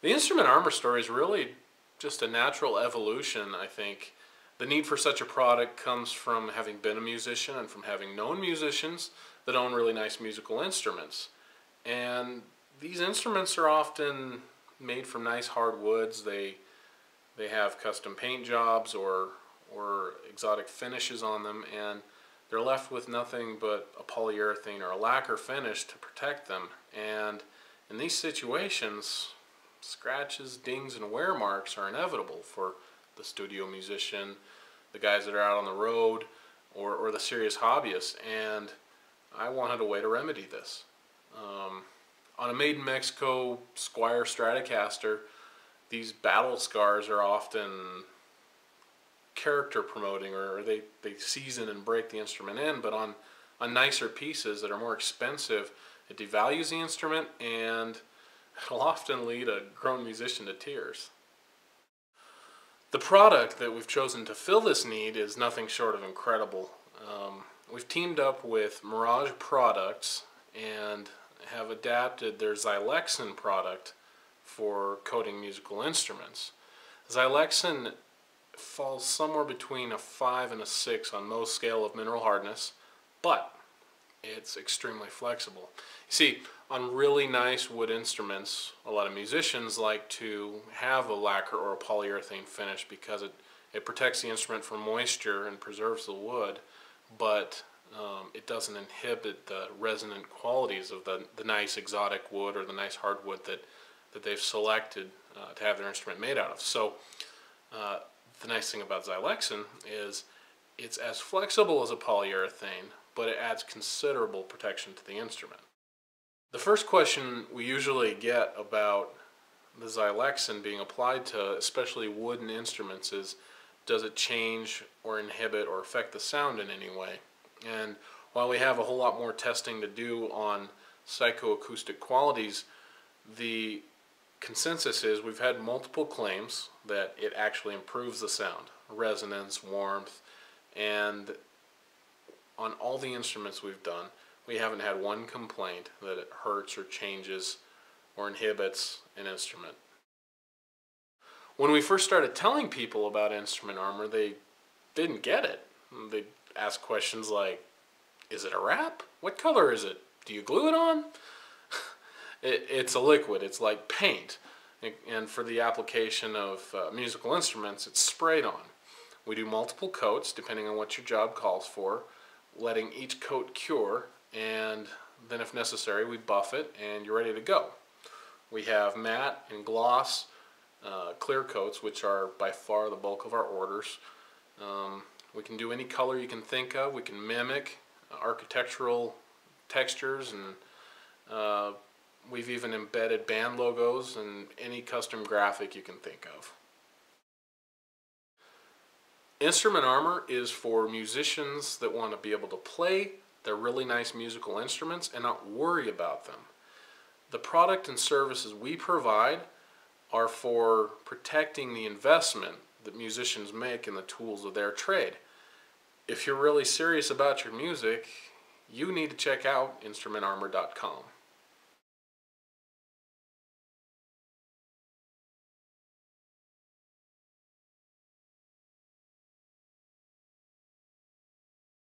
The instrument armor story is really just a natural evolution, I think. The need for such a product comes from having been a musician and from having known musicians that own really nice musical instruments. And these instruments are often made from nice hard woods. They have custom paint jobs or exotic finishes on them, and they're left with nothing but a polyurethane or a lacquer finish to protect them. And in these situations, scratches, dings, and wear marks are inevitable for the studio musician, the guys that are out on the road, or the serious hobbyists. And I wanted a way to remedy this. On a made in Mexico Squier Stratocaster, these battle scars are often character promoting, or they season and break the instrument in. But on nicer pieces that are more expensive, it devalues the instrument, and it'll often lead a grown musician to tears. The product that we've chosen to fill this need is nothing short of incredible. We've teamed up with Mirage Products and have adapted their Xylexan product for coating musical instruments. Xylexan falls somewhere between a 5 and a 6 on most scale of mineral hardness, but it's extremely flexible. You see, on really nice wood instruments, a lot of musicians like to have a lacquer or a polyurethane finish because it protects the instrument from moisture and preserves the wood, but it doesn't inhibit the resonant qualities of the nice exotic wood or the nice hardwood that they've selected to have their instrument made out of. So the nice thing about Xylexan is it's as flexible as a polyurethane, but it adds considerable protection to the instrument. The first question we usually get about the Xylexan being applied to especially wooden instruments is, does it change or inhibit or affect the sound in any way? And while we have a whole lot more testing to do on psychoacoustic qualities, the consensus is we've had multiple claims that it actually improves the sound, resonance, warmth, and on all the instruments we've done, we haven't had one complaint that it hurts or changes or inhibits an instrument. When we first started telling people about instrument armor, they didn't get it. They'd ask questions like, is it a wrap? What color is it? Do you glue it on? It's a liquid. It's like paint. And for the application of musical instruments, it's sprayed on. We do multiple coats depending on what your job calls for, letting each coat cure, and then if necessary we buff it and you're ready to go. We have matte and gloss clear coats, which are by far the bulk of our orders. We can do any color you can think of. We can mimic architectural textures, and we've even embedded band logos and any custom graphic you can think of. Instrument armor is for musicians that want to be able to play their really nice musical instruments and not worry about them. The product and services we provide are for protecting the investment that musicians make in the tools of their trade. If you're really serious about your music, you need to check out instrumentarmor.com.